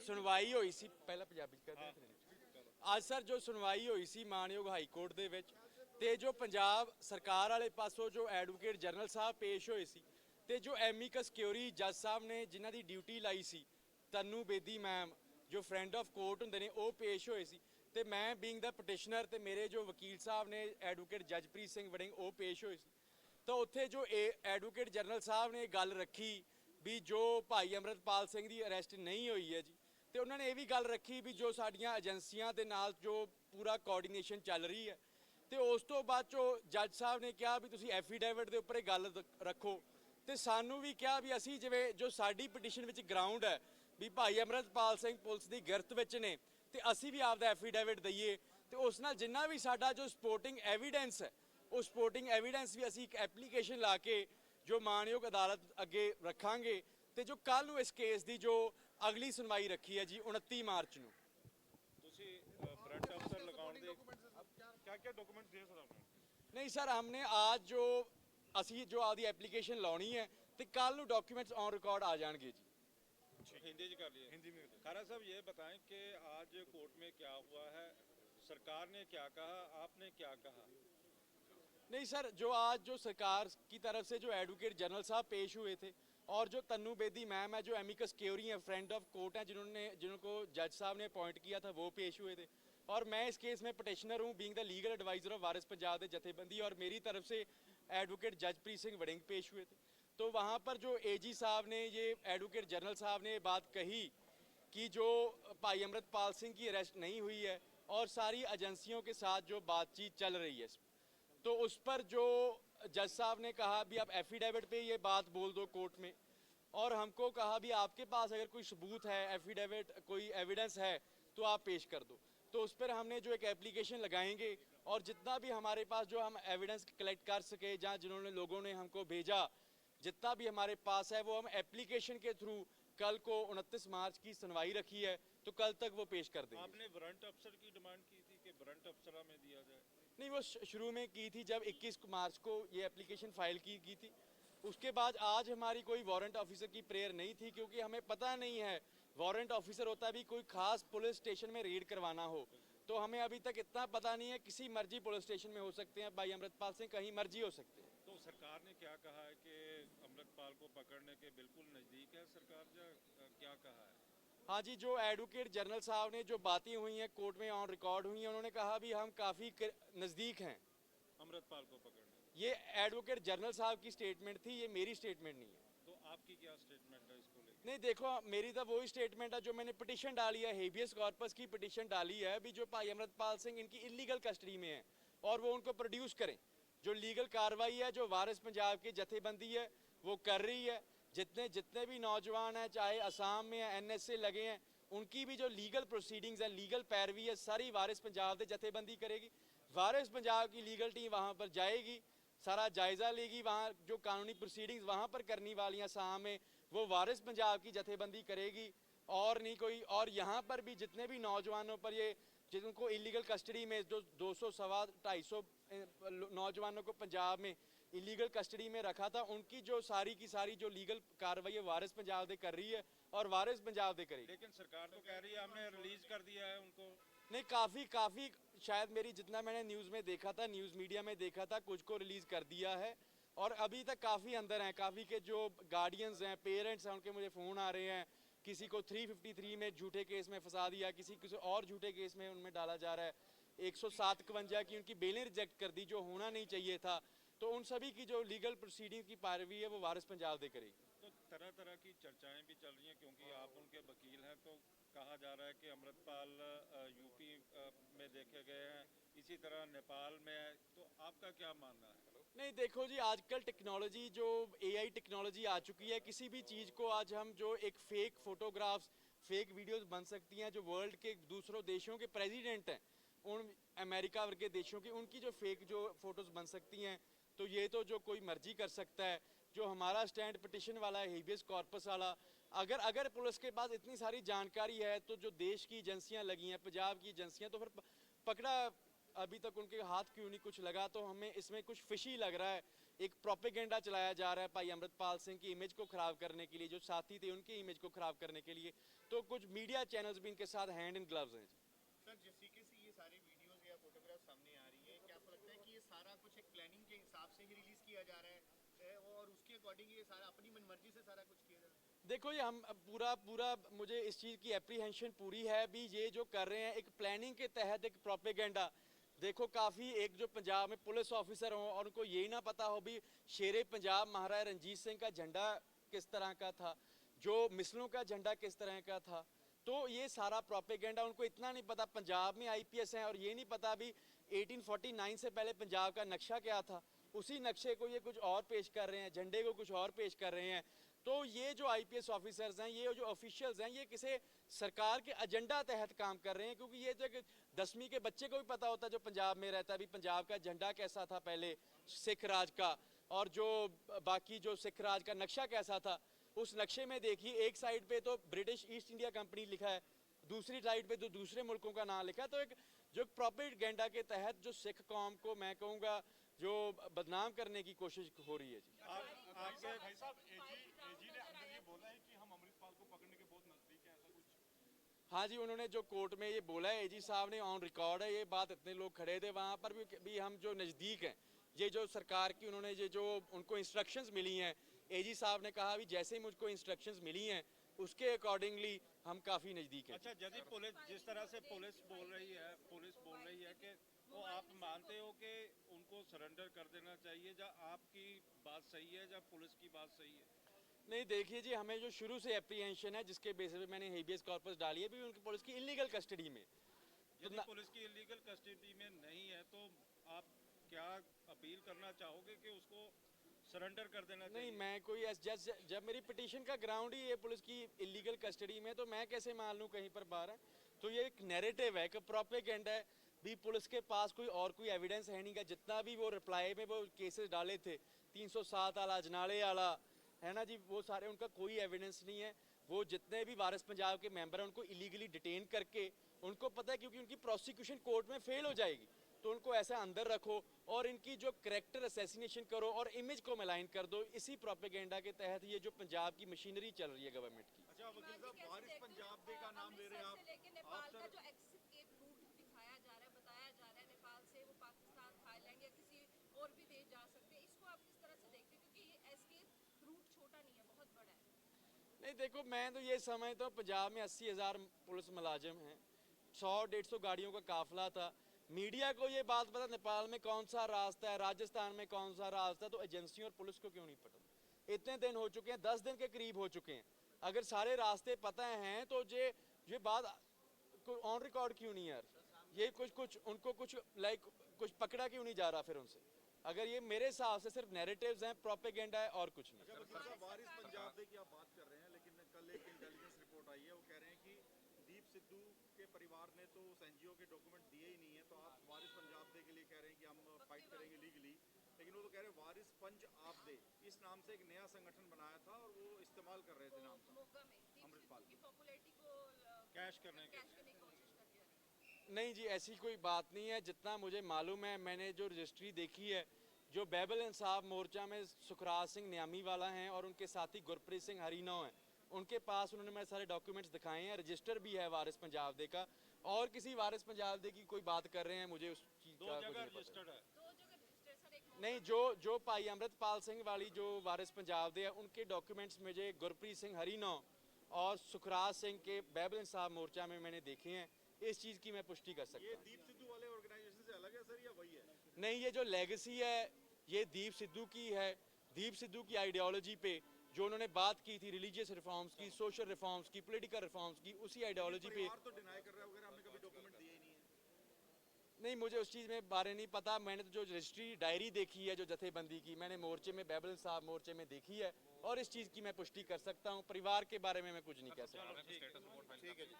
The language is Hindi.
ਸੁਣਵਾਈ ਹੋਈ ਸੀ ਪਹਿਲਾਂ ਪੰਜਾਬੀ ਚ ਕਰਦੇ ਅੱਜ ਸਰ ਜੋ ਸੁਣਵਾਈ ਹੋਈ ਸੀ ਮਾਨਯੋਗ ਹਾਈ ਕੋਰਟ ਦੇ ਵਿੱਚ ਤੇ ਜੋ ਪੰਜਾਬ ਸਰਕਾਰ ਵਾਲੇ ਪਾਸੋਂ ਜੋ ਐਡਵੋਕੇਟ ਜਨਰਲ ਸਾਹਿਬ ਪੇਸ਼ ਹੋਏ ਸੀ ਤੇ ਜੋ ਐਮਿਕਸ ਕਿਉਰੀ ਜੱਜ ਸਾਹਿਬ ਨੇ ਜਿਨ੍ਹਾਂ ਦੀ ਡਿਊਟੀ ਲਾਈ ਸੀ ਤਨੂ ਬੇਦੀ ਮੈਮ ਜੋ ਫਰੈਂਡ ਆਫ ਕੋਰਟ ਹੁੰਦੇ ਨੇ ਉਹ ਪੇਸ਼ ਹੋਏ ਸੀ ਤੇ ਮੈਂ ਬੀਇੰਗ ਦਾ ਪਟੀਸ਼ਨਰ ਤੇ ਮੇਰੇ ਜੋ ਵਕੀਲ ਸਾਹਿਬ ਨੇ ਐਡਵੋਕੇਟ ਜਜਪ੍ਰੀਤ ਸਿੰਘ ਵੜਿੰਗ ਉਹ ਪੇਸ਼ ਹੋਏ ਸੀ ਤਾਂ ਉੱਥੇ ਜੋ ਐਡਵੋਕੇਟ ਜਨਰਲ ਸਾਹਿਬ ਨੇ ਗੱਲ ਰੱਖੀ ਵੀ ਜੋ ਭਾਈ ਅੰਮ੍ਰਿਤਪਾਲ ਸਿੰਘ ਦੀ ਅਰੈਸਟ ਨਹੀਂ ਹੋਈ ਹੈ ਜੀ ਤੇ ਉਹਨਾਂ ਨੇ ਇਹ ਵੀ ਗੱਲ ਰੱਖੀ ਵੀ ਜੋ ਸਾਡੀਆਂ ਏਜੰਸੀਆਂ ਦੇ ਨਾਲ ਜੋ ਪੂਰਾ ਕੋਆਰਡੀਨੇਸ਼ਨ ਚੱਲ ਰਹੀ ਹੈ ਤੇ ਉਸ ਤੋਂ ਬਾਅਦ ਜੋ ਜੱਜ ਸਾਹਿਬ ਨੇ ਕਿਹਾ ਵੀ ਤੁਸੀਂ ਐਫੀਡੇਵਿਟ ਦੇ ਉੱਪਰ ਇਹ ਗੱਲ ਰੱਖੋ ਤੇ ਸਾਨੂੰ ਵੀ ਕਿਹਾ ਵੀ ਅਸੀਂ ਜਿਵੇਂ ਜੋ ਸਾਡੀ ਪਟੀਸ਼ਨ ਵਿੱਚ ਗਰਾਊਂਡ ਹੈ ਵੀ ਭਾਈ ਅੰਮ੍ਰਿਤਪਾਲ ਸਿੰਘ ਪੁਲਿਸ ਦੀ ਗਿਰਫਤ ਵਿੱਚ ਨੇ ਤੇ ਅਸੀਂ ਵੀ ਆਪਦਾ ਐਫੀਡੇਵਿਟ ਦਈਏ ਤੇ ਉਸ ਨਾਲ ਜਿੰਨਾ ਵੀ ਸਾਡਾ ਜੋ ਸਪੋਰਟਿੰਗ ਐਵੀਡੈਂਸ ਹੈ ਉਹ ਸਪੋਰਟਿੰਗ ਐਵੀਡੈਂਸ ਵੀ ਅਸੀਂ ਇੱਕ ਐਪਲੀਕੇਸ਼ਨ ਲਾ ਕੇ ਜੋ ਮਾਨਯੋਗ ਅਦਾਲਤ ਅੱਗੇ ਰੱਖਾਂਗੇ ਤੇ ਜੋ ਕੱਲ ਨੂੰ ਇਸ ਕੇਸ ਦੀ ਜੋ ਅਗਲੀ ਸੁਣਵਾਈ ਰੱਖੀ ਹੈ ਜੀ 29 ਮਾਰਚ ਨੂੰ ਤੁਸੀਂ ਬ੍ਰੈਂਟ ਅਫਸਰ ਲਗਾਉਣ ਦੇ क्या डॉक्यूमेंट दिए सर आपने? नहीं सर हमने आज जो असी जो आदि एप्लीकेशन लानी है तो कल ਨੂੰ डॉक्यूमेंट्स ऑन रिकॉर्ड आ जाएंगे जी हिंदी जी कर लिए हिंदी में खारा साहब ये बताएं कि आज कोर्ट में क्या हुआ है, सरकार ने क्या कहा, आपने क्या कहा? नहीं सर जो आज जो सरकार की तरफ से जो एडवोकेट जनरल साहब पेश हुए थे और जो तन्नू बेदी मैम है जो एमिकस क्योरी है फ्रेंड ऑफ कोर्ट है जिनको जज साहब ने अपॉइंट किया था वो पेश हुए थे और मैं इस केस में पटिशनर हूँ being the legal adviser of Waris Punjab के जथेबंदी और मेरी तरफ से एडवोकेट जजप्रीत सिंह वड़िंग पेश हुए थे तो वहाँ पर जो एजी साहब ने ये एडवोकेट जनरल साहब ने बात कही कि जो भाई अमृतपाल सिंह की अरेस्ट नहीं हुई है और सारी एजेंसियों के साथ जो बातचीत चल रही है तो उस पर जो जज साहब ने कहा भी आप एफिडेविट पे ये बात बोल दो कोर्ट में और हमको कहा भी आपके पास अगर कोई सबूत है एफिडेविट कोई एविडेंस है तो आप पेश कर दो तो उस पर हमने जो एक एप्लीकेशन लगाएंगे और जितना भी हमारे पास जो हम एविडेंस कलेक्ट कर सके जहाँ जिन्होंने लोगों ने हमको भेजा जितना भी हमारे पास है वो हम एप्लीकेशन के थ्रू कल को 29 मार्च की सुनवाई रखी है तो कल तक वो पेश कर देंगे। आपने वारंट अफसर की डिमांड की थी कि वारंट अफसर में दिया जाए? नहीं वो शुरू में की थी जब 21 मार्च को ये एप्लीकेशन फाइल की थी उसके बाद आज हमारी कोई वारंट ऑफिसर की प्रेयर नहीं थी क्योंकि हमें पता नहीं है वारंट ऑफिसर होता भी कोई खास पुलिस स्टेशन में रेड करवाना हो तो हमें अभी तक इतना पता नहीं है किसी मर्जी पुलिस स्टेशन में हो सकते हैं भाई अमृतपाल सिंह कहीं मर्जी हो सकते हैं। तो सरकार ने क्या कहा है कि अमृतपाल को पकड़ने के बिल्कुल नज़दीक है सरकार या क्या कहा है? हाँ जी जो एडवोकेट जनरल साहब ने जो बातें हुई हैं कोर्ट में ऑन रिकॉर्ड हुई हैं उन्होंने कहा भी हम काफ़ी नज़दीक हैं अमृतपाल को पकड़ने। ये एडवोकेट जनरल साहब की स्टेटमेंट थी ये मेरी स्टेटमेंट नहीं है। तो आपकी क्या स्टेटमेंट है इसको लेकर? नहीं देखो मेरी तो वही स्टेटमेंट है जो मैंने पिटीशन डाली है हेबियस कॉर्पस की पिटीशन डाली है भी जो भाई अमृतपाल सिंह इनकी इलीगल कस्टडी में है और वो उनको प्रोड्यूस करें जो लीगल कार्रवाई है जो वारिस पंजाब की जथेबंदी है वो कर रही है जितने भी नौजवान हैं चाहे असम में है NSA लगे हैं उनकी भी जो लीगल प्रोसीडिंग्स हैं लीगल पैरवी है सारी वारिस पंजाब की जथेबंदी करेगी वारिस पंजाब की लीगल टीम वहाँ पर जाएगी सारा जायज़ा लेगी वहाँ जो कानूनी प्रोसीडिंग्स वहाँ पर करने वाली हैं असम में वो वारिस पंजाब की जथेबंदी करेगी और नहीं कोई और यहाँ पर भी जितने भी नौजवानों पर ये जिनको इलीगल कस्टडी में जो 200 सवा 250 नौजवानों को पंजाब में इलीगल कस्टडी में रखा था उनकी जो सारी की सारी जो लीगल कार्रवाई है वारिस पंजाब दे कर रही है और वारिस पंजाब दे करेगी। लेकिन सरकार तो कह रही है हमने रिलीज कर दिया है उनको। नहीं काफ़ी शायद मेरी जितना मैंने न्यूज़ में देखा था न्यूज़ मीडिया में देखा था कुछ को रिलीज़ कर दिया है और अभी तक काफ़ी अंदर हैं काफ़ी के जो गार्डियंस हैं पेरेंट्स हैं उनके मुझे फ़ोन आ रहे हैं किसी को 353 में झूठे केस में फंसा दिया किसी और झूठे केस में उनमें डाला जा रहा है 107 की उनकी बेलें रिजेक्ट कर दी जो होना नहीं चाहिए था तो उन सभी की जो लीगल प्रोसीडिंग की पैरवी है वो वारिस पंजाब दे करेगी। तो तरह तरह की चर्चाएं भी चल रही हैं क्योंकि आप उनके वकील हैं तो कहा जा रहा है कि अमृतपाल यूपी में देखे गए हैं इसी तरह नेपाल में है तो आपका क्या मानना है? नहीं देखो जी आजकल टेक्नोलॉजी जो AI टेक्नोलॉजी आ चुकी है किसी भी चीज़ को आज हम जो एक फ़ेक फ़ोटोग्राफ्स फेक वीडियोस बन सकती हैं जो वर्ल्ड के दूसरों देशों के प्रेसिडेंट हैं उन अमेरिका वर्ग के देशों की उनकी जो फेक जो फ़ोटोज़ बन सकती हैं तो ये तो जो कोई मर्जी कर सकता है। जो हमारा स्टैंड पिटिशन वाला है हेबियस कॉर्पस वाला अगर पुलिस के पास इतनी सारी जानकारी है तो जो देश की एजेंसियां लगी हैं पंजाब की एजेंसियां तो फिर पकड़ा अभी तक उनके हाथ क्यों नहीं कुछ लगा तो हमें इसमें कुछ फिशी लग रहा है एक प्रोपेगेंडा चलाया जा रहा है भाई अमृतपाल सिंह की इमेज को ख़राब करने के लिए, जो साथी थे उनकी इमेज को ख़राब करने के लिए। तो कुछ मीडिया चैनल्स भी इनके साथ हैंड इन ग्लव्स हैं। सर, जिस तरीके से ये सारी वीडियोस या फोटोग्राफ सामने आ रही है, क्या आपको लगता है कि ये सारा कुछ एक प्लानिंग के हिसाब से ही रिलीज किया जा रहा है और उसके अकॉर्डिंग ये सारा अपनी मनमर्जी से सारा कुछ किया जा रहा है? देखो ये हम पूरा पूरा मुझे इस चीज़ की एप्रीहेंशन पूरी है भी, ये जो कर रहे हैं एक प्लानिंग के तहत एक प्रोपेगेंडा। देखो काफ़ी एक जो पंजाब में पुलिस ऑफिसर हों और उनको यही ना पता हो भी शेरे पंजाब महाराजा रंजीत सिंह का झंडा किस तरह का था, जो मिसलों का झंडा किस तरह का था। तो ये सारा प्रोपेगेंडा, उनको इतना नहीं पता पंजाब में आईपीएस हैं और ये नहीं पता भी 1849 से पहले पंजाब का नक्शा क्या था। उसी नक्शे को ये कुछ और पेश कर रहे हैं, झंडे को कुछ और पेश कर रहे हैं। तो ये जो आईपीएस ऑफिसर्स हैं, ये जो ऑफिशियल्स हैं, ये किसी सरकार के एजेंडा तहत काम कर रहे हैं। क्योंकि ये जो 10वीं के बच्चे को भी पता होता है जो पंजाब में रहता है भी पंजाब का झंडा कैसा था पहले सिख राज का, और जो बाकी जो सिख राज का नक्शा कैसा था। उस नक्शे में देखिए एक साइड पे तो ब्रिटिश ईस्ट इंडिया कंपनी लिखा है, दूसरी साइड पे तो दूसरे मुल्कों का नाम लिखा है। तो एक जो प्रोपेगेंडा के तहत जो सिख कौम को मैं कहूँगा जो बदनाम करने की कोशिश हो रही है जी। आपके भाई साहब, एजी ने अंदर ये बोला है कि हम अमृतपाल को पकड़ने के बहुत नजदीक हैं, ऐसा कुछ? हाँ जी, उन्होंने जो कोर्ट में ये बोला है, एजी साहब ने ऑन रिकॉर्ड है ये बात, इतने लोग खड़े थे वहाँ पर भी हम जो नज़दीक हैं। ये जो सरकार की उन्होंने ये जो उनको इंस्ट्रक्शंस मिली हैं, एजी साहब ने कहा भी जैसे ही मुझको इंस्ट्रक्शंस मिली हैं उसके अकॉर्डिंगली हम काफ़ी नज़दीक हैं। अच्छा, यदि पुलिस जिस तरह से पुलिस बोल रही है कि तो आप मानते हो कि उनको सरेंडर कर देना चाहिए, या आपकी बात सही है या पुलिस की बात सही है? नहीं देखिए जी, हमें जो शुरू से एप्रीहेंशन है जिसके बेसिस पे मैंने हेबियस कॉर्पस डाली है भी उनकी पुलिस की इलीगल कस्टडी में। यदि पुलिस की इलीगल कस्टडी में नहीं है तो आप क्या अपील करना चाहोगे कि उसको सरेंडर कर देना चाहिए? नहीं, मैं कोई जब मेरी पिटीशन का ग्राउंड ही है पुलिस की इलीगल कस्टडी में, तो मैं कैसे मान लूँ कहीं पर बाहर है। तो ये एक नैरेटिव है, एक प्रोपेगेंडा है भी। पुलिस के पास कोई एविडेंस है नहीं का। जितना भी वो रिप्लाई में वो केसेस डाले थे 307 वाला, अजनाले वाला, है ना जी, वो सारे उनका कोई एविडेंस नहीं है। वो जितने भी वारिस पंजाब के मेंबर हैं उनको इलीगली डिटेन करके, उनको पता है क्योंकि उनकी प्रोसिक्यूशन कोर्ट में फेल हो जाएगी, तो उनको ऐसा अंदर रखो और इनकी जो करेक्टर असैसिनेशन करो और इमेज को मलाइन कर दो। इसी प्रोपेगेंडा के तहत ये जो पंजाब की मशीनरी चल रही है गवर्नमेंट की। अच्छा वकील साहब, वारिस पंजाब डे का नाम ले रहे हैं आप। नेपाल का जो एस्केप रूट दिखाया जा रहा है, बताया जा रहा है, नेपाल से वो पाकिस्तान, थाईलैंड या किसी और भी देश जा सकते हैं, इसको आप किस तरह से देखते हैं? क्योंकि ये एस्केप रूट छोटा नहीं है, बहुत बड़ा है। नहीं देखो, मैं तो ये समझता हूँ पंजाब में 80,000 पुलिस मुलाजिम हैं, 100-150 गाड़ियों का काफिला था। मीडिया को ये बात पता नेपाल में कौन सा रास्ता है, राजस्थान में कौन सा रास्ता है, तो एजेंसियों और पुलिस को क्यों नहीं पता? इतने दिन हो चुके हैं, 10 दिन के करीब हो चुके हैं। अगर सारे रास्ते पता हैं तो ये बात ऑन रिकॉर्ड क्यों नहीं यार? ये कुछ उनको कुछ पकड़ा क्यों नहीं जा रहा फिर उनसे? अगर ये मेरे हिसाब से सिर्फ नैरेटिव्स हैं, प्रोपेगेंडा है और कुछ नहीं। अच्छा वकील साहब, वारिस पंजाब डे की आप बात कर रहे हैं, लेकिन कल एक इंटेलिजेंस रिपोर्ट आई है, वो कह रहे हैं कि दीप सिद्धू के परिवार ने तो उस एनजीओ के डॉक्यूमेंट दिए ही नहीं है, तो आप वारिस पंजाब डे के लिए कह रहे हैं कि हम फाइट करेंगे लीगली, लेकिन वो तो कह रहे हैं वारिस पंज आप दे, इस नाम से एक नया संगठन बनाया था और वो इस्तेमाल कर रहे थे नाम का मोगा में अमृतपाल की पॉपुलैरिटी को कैश करने के कैश करने की कोशिश कर रही है। नहीं जी, ऐसी कोई बात नहीं है। जितना मुझे मालूम है, मैंने जो रजिस्ट्री देखी है, जो बैबल इंसाफ मोर्चा में सुखराज सिंह न्यामी वाला हैं और उनके साथी गुरप्रीत सिंह हरीनौ हैं, उनके पास उन्होंने मेरे सारे डॉक्यूमेंट्स दिखाए हैं। रजिस्टर भी है वारिस पंजाब डे का, और किसी वारिस पंजाब डे की कोई बात कर रहे हैं, मुझे उस चीज़ दो का जगह दो जगह रजिस्टर्ड है। रजिस्टर सर, एक नहीं। जो भाई अमृतपाल सिंह वाली जो वारिस पंजाब दे है, उनके डॉक्यूमेंट्स मुझे गुरप्रीत सिंह हरीनौ और सुखराज सिंह के बैबल इंसाफ मोर्चा में मैंने देखे हैं। इस चीज़ की मैं पुष्टि कर सकता ये हूँ। दीप सिद्धू वाले ऑर्गेनाइजेशन से अलग है सर, या वही है? नहीं, ये जो लेगेसी है ये दीप सिद्धू की है। दीप सिद्धू की आइडियोलॉजी पे जो उन्होंने बात की थी, रिलीजियस रिफॉर्म्स की, सोशल रिफॉर्म्स की, पॉलिटिकल रिफॉर्म्स की, उसी आइडियोलॉजी पे। परिवार तो डिनाई कर रहा है वगैरह, हमने कभी डॉक्यूमेंट दिए ही नहीं है। नहीं, मुझे उस चीज़ में बारे नहीं पता। मैंने तो जो रजिस्ट्री डायरी देखी है जो जथेबंदी की, मैंने मोर्चे में बैबल इंसाफ मोर्चे में देखी है, और इस चीज़ की मैं पुष्टि कर सकता हूँ। परिवार के बारे में मैं कुछ नहीं कह सकता। ठीक है। ठीक है जी।